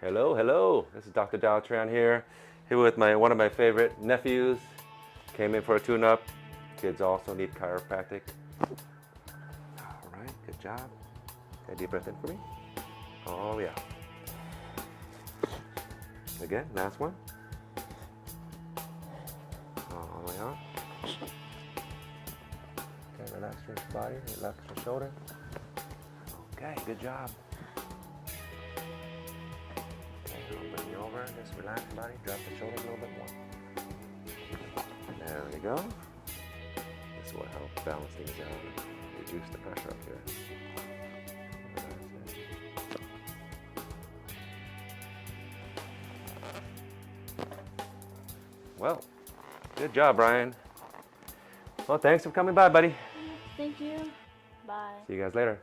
Hello, hello. This is Dr. Dao Tran here with one of my favorite nephews. Came in for a tune-up. Kids also need chiropractic. All right, good job. Take a deep breath in for me. Oh yeah. Again, last one. All the way out. Okay, relax your body, relax your shoulder. Okay, good job. Okay, I'll bring you over. Just relax your body, drop the shoulders a little bit more. There we go. This will help balance things out and reduce the pressure up here. Well, good job, Brian. Well, thanks for coming by, buddy. Thank you. Bye. See you guys later.